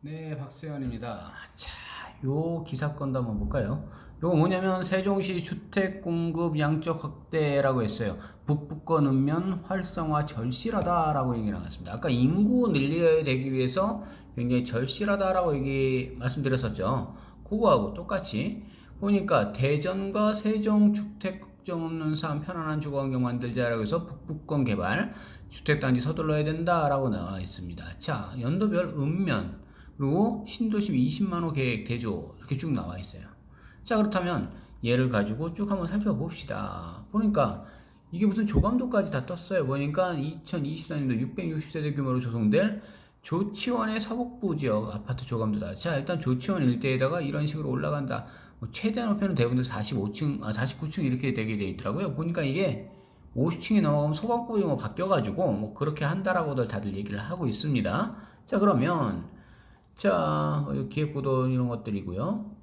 네, 박세현입니다. 자, 요 기사건도 한번 볼까요? 요거 뭐냐면 세종시 주택 공급 양적 확대라고 했어요. 북부권 읍면 활성화 절실하다라고 얘기 나왔습니다. 아까 인구 늘려야 되기 위해서 굉장히 절실하다라고 얘기 말씀드렸었죠. 그거하고 똑같이 보니까 대전과 세종 주택 걱정 없는 삶 편안한 주거 환경 만들자라고 해서 북부권 개발 주택단지 서둘러야 된다라고 나와 있습니다. 자, 연도별 읍면 그리고 신도시 20만호 계획 대조 이렇게 쭉 나와 있어요. 자, 그렇다면 얘를 가지고 쭉 한번 살펴봅시다. 보니까 이게 무슨 조감도까지 다 떴어요. 보니까 2024년도 660세대 규모로 조성될 조치원의 서북부 지역 아파트 조감도다. 자, 일단 조치원 일대에다가 이런 식으로 올라간다. 최대 높이는 대부분 45층, 49층 이렇게 되게 돼 있더라고요. 보니까 이게 50층이 넘어가면 소방법이 뭐 바뀌어가지고 뭐 그렇게 한다라고들 다들 얘기를 하고 있습니다. 자, 그러면 자, 기획보도 이런 것들이고요.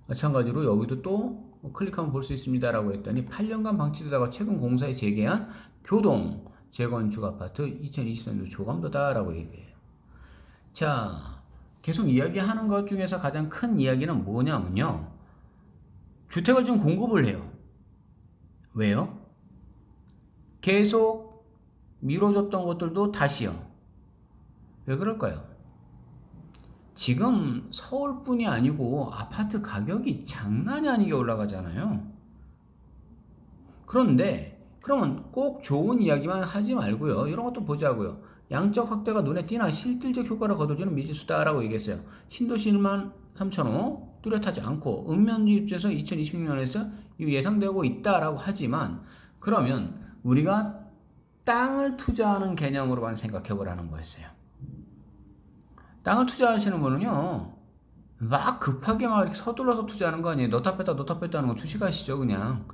마찬가지로 여기도 또 클릭하면 볼 수 있습니다라고 했더니 8년간 방치되다가 최근 공사에 재개한 교동 재건축 아파트 2024년도 조감도다라고 얘기해요. 자, 계속 이야기하는 것 중에서 가장 큰 이야기는 뭐냐면요. 주택을 좀 공급을 해요. 왜요? 계속 미뤄졌던 것들도 다시요. 왜 그럴까요? 지금 서울뿐이 아니고 아파트 가격이 장난이 아니게 올라가잖아요. 그런데 그러면 꼭 좋은 이야기만 하지 말고요. 이런 것도 보자고요. 양적 확대가 눈에 띄나 실질적 효과를 거둬주는 미지수다라고 얘기했어요. 신도시 1만 3천호 뚜렷하지 않고 읍면 입지에서 2026년에서 예상되고 있다라고 하지만 그러면 우리가 땅을 투자하는 개념으로만 생각해 보라는 거였어요. 땅을 투자하시는 분은요, 막 급하게 막 이렇게 서둘러서 투자하는 거 아니에요. 넣다 뺐다 하는 거 주식하시죠, 그냥.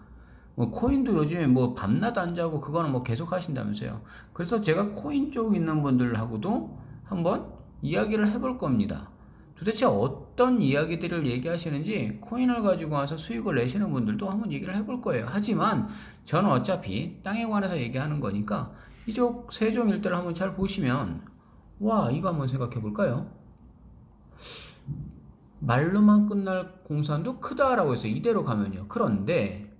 뭐 코인도 요즘에 뭐 밤낮 안 자고 그거는 뭐 계속 하신다면서요. 그래서 제가 코인 쪽 있는 분들하고도 한번 이야기를 해볼 겁니다. 도대체 어떤 이야기들을 얘기하시는지 코인을 가지고 와서 수익을 내시는 분들도 한번 얘기를 해볼 거예요. 하지만 저는 어차피 땅에 관해서 얘기하는 거니까 이쪽 세종 일대를 한번 잘 보시면 와, 이거 한번 생각해 볼까요? 말로만 끝날 공산도 크다라고 해서 이대로 가면요. 그런데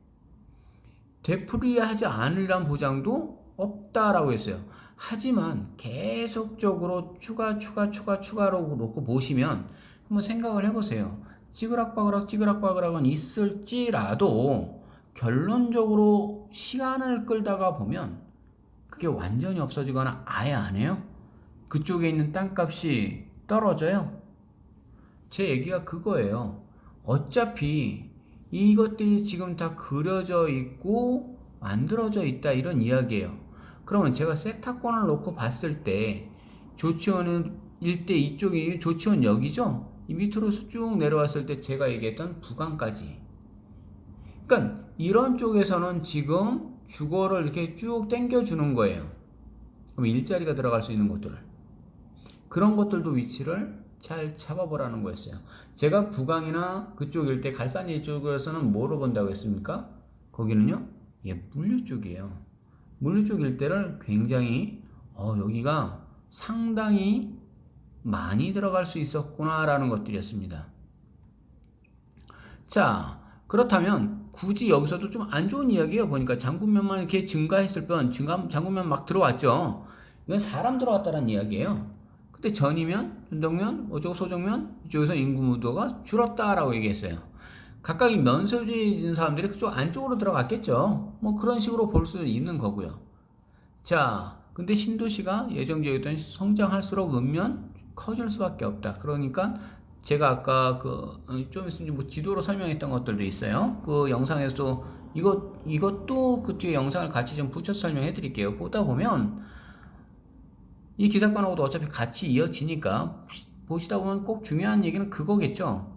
되풀이하지 않으란 보장도 없다라고 했어요. 하지만 계속적으로 추가로 놓고 보시면 한번 생각을 해보세요. 찌그락바그락은 있을지라도 결론적으로 시간을 끌다가 보면 그게 완전히 없어지거나 아예 안 해요. 그쪽에 있는 땅값이 떨어져요. 제 얘기가 그거예요. 어차피 이것들이 지금 다 그려져 있고 만들어져 있다 이런 이야기예요. 그러면 제가 세타권을 놓고 봤을 때 조치원은 일대 이쪽이 조치원역이죠. 이 밑으로 쭉 내려왔을 때 제가 얘기했던 부강까지. 그러니까 이런 쪽에서는 지금 주거를 이렇게 쭉 당겨주는 거예요. 그럼 일자리가 들어갈 수 있는 곳들을. 그런 것들도 위치를 잘 잡아보라는 거였어요. 제가 부강이나 그쪽 일대 갈산리 쪽에서는 뭐로 본다고 했습니까? 거기는요, 예, 물류 쪽이에요. 물류 쪽 일대를 굉장히 여기가 상당히 많이 들어갈 수 있었구나라는 것들이었습니다. 자, 그렇다면 굳이 여기서도 좀 안 좋은 이야기예요. 보니까 장군면만 이렇게 증가했을 뿐 장군면 막 들어왔죠. 이건 사람 들어왔다는 이야기예요. 근데 전이면, 전동면, 어쩌고 소정면 이쪽에서 인구 무도가 줄었다라고 얘기했어요. 각각 이 면소지에 있는 사람들이 그쪽 안쪽으로 들어갔겠죠. 뭐 그런 식으로 볼 수는 있는 거고요. 자, 근데 신도시가 예정지었던 성장할수록 읍면 커질 수밖에 없다. 그러니까 제가 아까 좀 있으면 뭐 지도로 설명했던 것들도 있어요. 그 영상에서 이것도 그 뒤에 영상을 같이 좀 붙여서 설명해 드릴게요. 보다 보면 이 기사건하고도 어차피 같이 이어지니까 보시다 보면 꼭 중요한 얘기는 그거겠죠.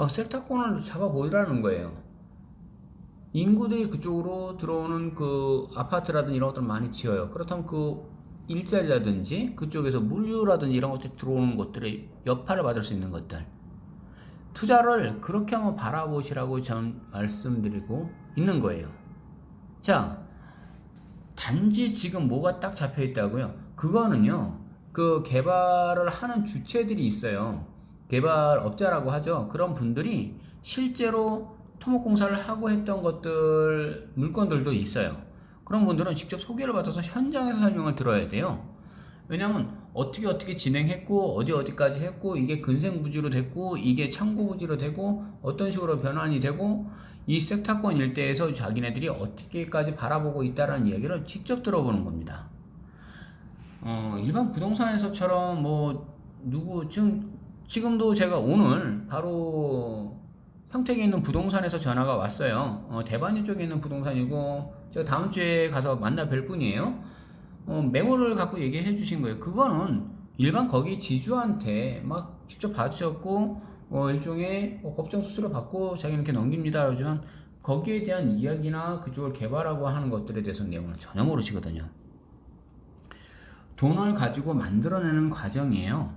섹터권을 잡아보라는 거예요. 인구들이 그쪽으로 들어오는 그 아파트라든지 이런 것들 많이 지어요. 그렇다면 그 일자리라든지 그쪽에서 물류라든지 이런 것들이 들어오는 것들의 여파를 받을 수 있는 것들. 투자를 그렇게 한번 바라보시라고 전 말씀드리고 있는 거예요. 자, 단지 지금 뭐가 딱 잡혀 있다고요? 그거는요, 그 개발을 하는 주체들이 있어요. 개발업자라고 하죠. 그런 분들이 실제로 토목공사를 하고 했던 것들, 물건들도 있어요. 그런 분들은 직접 소개를 받아서 현장에서 설명을 들어야 돼요. 왜냐면 어떻게 진행했고 어디까지 했고 이게 근생부지로 됐고 이게 창고부지로 되고 어떤 식으로 변환이 되고 이 섹타권 일대에서 자기네들이 어떻게까지 바라보고 있다라는 이야기를 직접 들어보는 겁니다. 일반 부동산에서처럼 뭐 지금도 제가 오늘 바로 평택에 있는 부동산에서 전화가 왔어요. 대반역 쪽에 있는 부동산이고 제가 다음 주에 가서 만나 뵐 분이에요. 메모를 갖고 얘기해 주신 거예요. 그거는 일반 거기 지주한테 막 직접 봐주셨고 일종의 법정 수수료 받고 자기는 이렇게 넘깁니다. 하지만 거기에 대한 이야기나 그쪽을 개발하고 하는 것들에 대해서 내용을 전혀 모르시거든요. 돈을 가지고 만들어내는 과정이에요.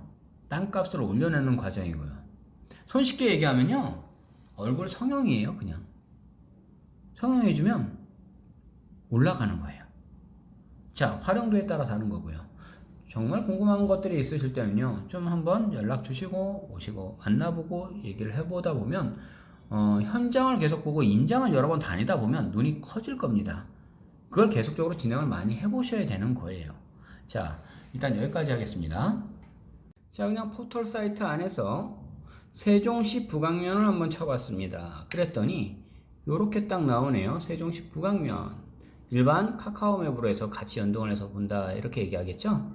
땅값을 올려내는 과정이고요. 손쉽게 얘기하면요, 얼굴 성형이에요. 그냥 성형해주면 올라가는 거예요. 자, 활용도에 따라 다른 거고요. 정말 궁금한 것들이 있으실 때는요, 좀 한번 연락 주시고 오시고 만나보고 얘기를 해보다 보면 현장을 계속 보고 임장을 여러 번 다니다 보면 눈이 커질 겁니다. 그걸 계속적으로 진행을 많이 해보셔야 되는 거예요. 자, 일단 여기까지 하겠습니다. 자, 그냥 포털 사이트 안에서 세종시 북앙면을 한번 쳐봤습니다. 그랬더니 요렇게 딱 나오네요. 세종시 북앙면. 일반 카카오맵으로 해서 같이 연동을 해서 본다 이렇게 얘기하겠죠.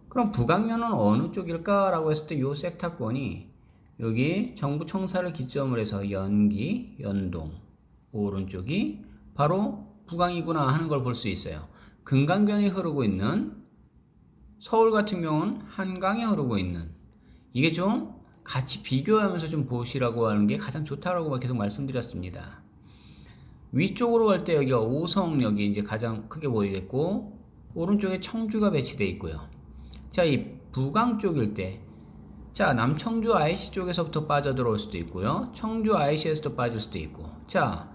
그럼 북앙면은 어느 쪽일까 라고 했을 때 요 섹타권이 여기 정부 청사를 기점으로 해서 연기, 연동 오른쪽이 바로 북앙이구나 하는 걸 볼 수 있어요. 금강변이 흐르고 있는 서울 같은 경우는 한강에 흐르고 있는, 이게 좀 같이 비교하면서 좀 보시라고 하는 게 가장 좋다라고 계속 말씀드렸습니다. 위쪽으로 갈 때 여기가 오성역이 이제 가장 크게 보이겠고 오른쪽에 청주가 배치되어 있고요. 자, 이 북앙 쪽일 때, 자, 남청주 IC 쪽에서부터 빠져들어올 수도 있고요. 청주 IC에서도 빠질 수도 있고. 자,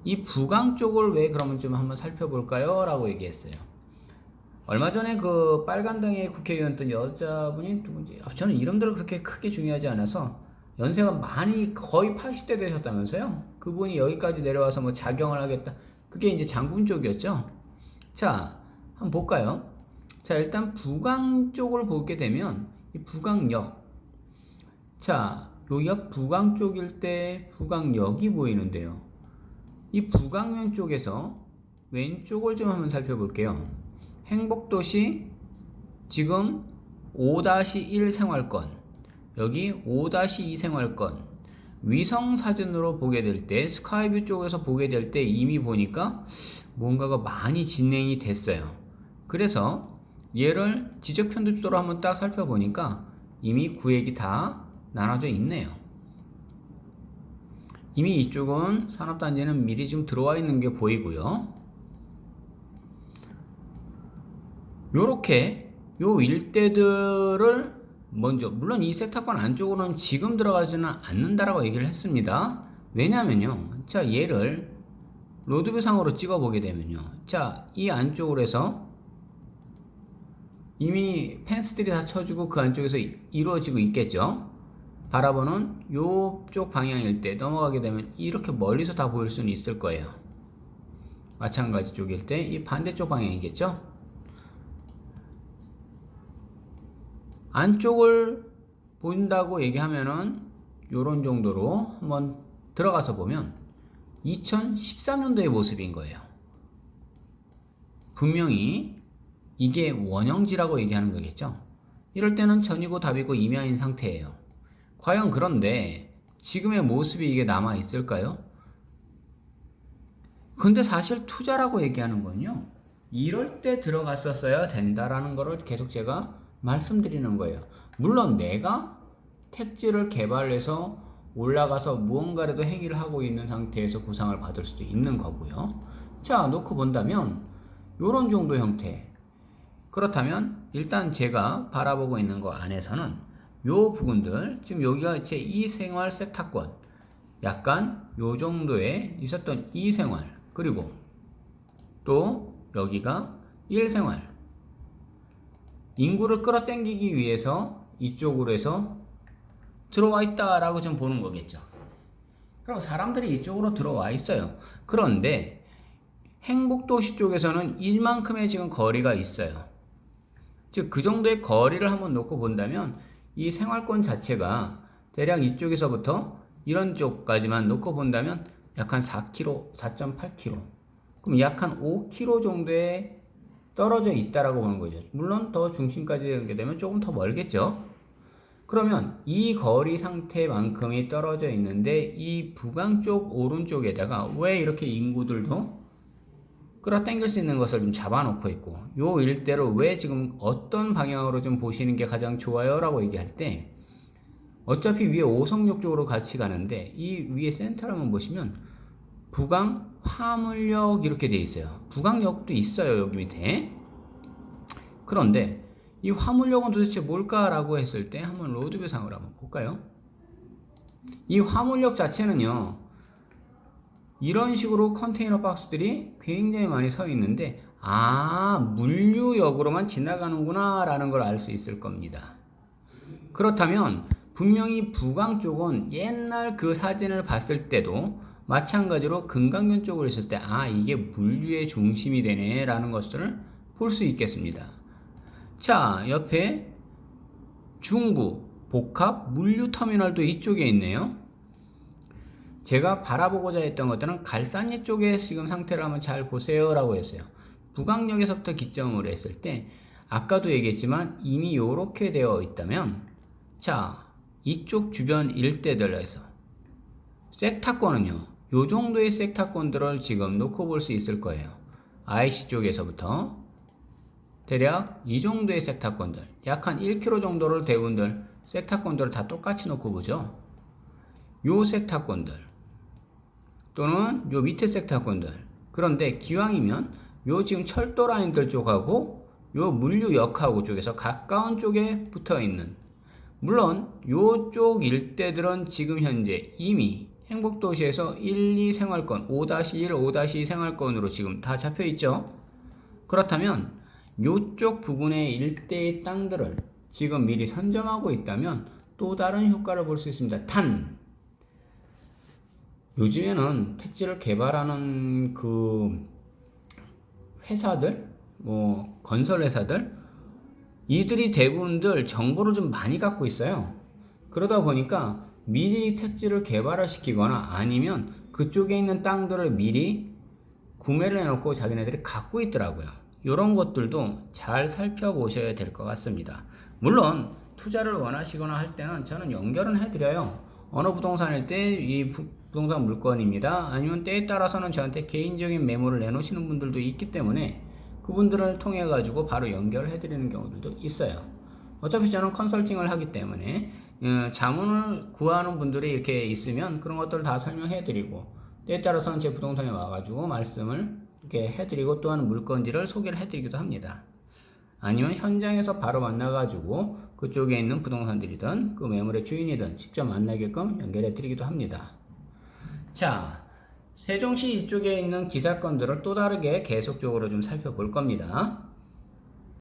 이 북앙 쪽을 왜 그러면 좀 한번 살펴볼까요? 라고 얘기했어요. 얼마 전에 그 빨간당의 국회의원던 여자분이 누군지, 저는 이름들을 그렇게 크게 중요하지 않아서, 연세가 많이 거의 80대 되셨다면서요? 그분이 여기까지 내려와서 뭐 자경을 하겠다. 그게 이제 장군 쪽이었죠. 자, 한번 볼까요? 자, 일단 북앙 쪽을 보게 되면 이 북앙역. 자, 여기가 북앙 쪽일 때 북앙역이 보이는데요. 이 북앙면 쪽에서 왼쪽을 좀 한번 살펴볼게요. 행복도시 지금 5-1 생활권, 여기 5-2 생활권, 위성사진으로 보게 될 때, 스카이뷰 쪽에서 보게 될 때 이미 보니까 뭔가가 많이 진행이 됐어요. 그래서 얘를 지적편집도로 한번 딱 살펴보니까 이미 구획이 다 나눠져 있네요. 이미 이쪽은 산업단지는 미리 좀 들어와 있는 게 보이고요. 요렇게 요 일대들을 먼저, 물론 이 섹타권 안쪽으로는 지금 들어가지는 않는다라고 얘기를 했습니다. 왜냐면요, 자, 얘를 로드뷰 상으로 찍어 보게 되면요, 자, 이 안쪽으로 해서 이미 펜스들이 다 쳐주고 그 안쪽에서 이루어지고 있겠죠. 바라보는 요쪽 방향일 때 넘어가게 되면 이렇게 멀리서 다 보일 수는 있을 거예요. 마찬가지 쪽일 때 이 반대쪽 방향이겠죠. 안쪽을 본다고 얘기하면은 요런 정도로 한번 들어가서 보면 2013년도의 모습인 거예요. 분명히 이게 원형지라고 얘기하는 거겠죠. 이럴 때는 전이고 답이고 이면인 상태예요. 과연 그런데 지금의 모습이 이게 남아 있을까요? 근데 사실 투자라고 얘기하는 건요, 이럴 때 들어갔었어야 된다라는 거를 계속 제가 말씀드리는 거예요. 물론 내가 택지를 개발해서 올라가서 무언가라도 행위를 하고 있는 상태에서 보상을 받을 수도 있는 거고요. 자, 놓고 본다면 요런 정도 형태. 그렇다면 일단 제가 바라보고 있는 거 안에서는 요 부분들, 지금 여기가 제 2생활 섹타권, 약간 요 정도에 있었던 2생활, 그리고 또 여기가 1생활, 인구를 끌어당기기 위해서 이쪽으로 해서 들어와 있다라고 좀 보는 거겠죠. 그럼 사람들이 이쪽으로 들어와 있어요. 그런데 행복도시 쪽에서는 이만큼의 지금 거리가 있어요. 즉 그 정도의 거리를 한번 놓고 본다면 이 생활권 자체가 대략 이쪽에서부터 이런 쪽까지만 놓고 본다면 약 한 4km, 4.8km, 그럼 약 한 5km 정도에 떨어져 있다라고 보는 거죠. 물론 더 중심까지 가게 되면 조금 더 멀겠죠. 그러면 이 거리 상태만큼이 떨어져 있는데 이 북왕 쪽 오른쪽에다가 왜 이렇게 인구들도 끌어당길 수 있는 것을 좀 잡아놓고 있고, 요 일대로 왜 지금 어떤 방향으로 좀 보시는 게 가장 좋아요 라고 얘기할 때, 어차피 위에 오성역 쪽으로 같이 가는데 이 위에 센터를 한번 보시면 북왕 화물역 이렇게 돼 있어요. 북왕역도 있어요 여기 밑에. 그런데 이 화물역은 도대체 뭘까라고 했을 때 한번 로드뷰 상으로 한번 볼까요? 이 화물역 자체는요, 이런 식으로 컨테이너 박스들이 굉장히 많이 서 있는데, 물류역으로만 지나가는구나 라는 걸 알 수 있을 겁니다. 그렇다면 분명히 북왕 쪽은 옛날 그 사진을 봤을 때도 마찬가지로 금강변 쪽으로 있을 때 이게 물류의 중심이 되네 라는 것을 볼 수 있겠습니다. 자, 옆에 중부 복합 물류터미널도 이쪽에 있네요. 제가 바라보고자 했던 것들은 갈산리 쪽의 지금 상태를 한번 잘 보세요 라고 했어요. 북왕역에서부터 기점으로 했을 때 아까도 얘기했지만 이미 이렇게 되어 있다면, 자, 이쪽 주변 일대들에서 섹타권은요, 요 정도의 섹타권들을 지금 놓고 볼 수 있을 거예요. IC 쪽에서부터 대략 이 정도의 섹타권들, 약 한 1km 정도를 대분들 섹타권들을 다 똑같이 놓고 보죠. 요 섹타권들 또는 요 밑에 섹타권들, 그런데 기왕이면 요 지금 철도 라인들 쪽하고 요 물류역하고 쪽에서 가까운 쪽에 붙어 있는, 물론 요쪽 일대들은 지금 현재 이미 행복도시에서 1, 2 생활권, 5-1, 5-2 생활권으로 지금 다 잡혀 있죠. 그렇다면 요쪽 부분의 일대의 땅들을 지금 미리 선점하고 있다면 또 다른 효과를 볼 수 있습니다. 요즘에는 택지를 개발하는 그 회사들, 건설 회사들, 이들이 대부분들 정보를 좀 많이 갖고 있어요. 그러다 보니까 미리 택지를 개발을 시키거나 아니면 그쪽에 있는 땅들을 미리 구매를 해놓고 자기네들이 갖고 있더라고요. 이런 것들도 잘 살펴보셔야 될 것 같습니다. 물론 투자를 원하시거나 할 때는 저는 연결은 해드려요. 어느 부동산일 때 이 부동산 물건입니다, 아니면 때에 따라서는 저한테 개인적인 메모를 내놓으시는 분들도 있기 때문에 그분들을 통해 가지고 바로 연결을 해드리는 경우들도 있어요. 어차피 저는 컨설팅을 하기 때문에 자문을 구하는 분들이 이렇게 있으면 그런 것들을 다 설명해 드리고, 때에 따라서는 제 부동산에 와가지고 말씀을 이렇게 해드리고 또한 물건지를 소개를 해드리기도 합니다. 아니면 현장에서 바로 만나가지고 그쪽에 있는 부동산들이든 그 매물의 주인이든 직접 만나게끔 연결해 드리기도 합니다. 자, 세종시 이쪽에 있는 기사건들을 또 다르게 계속적으로 좀 살펴볼 겁니다.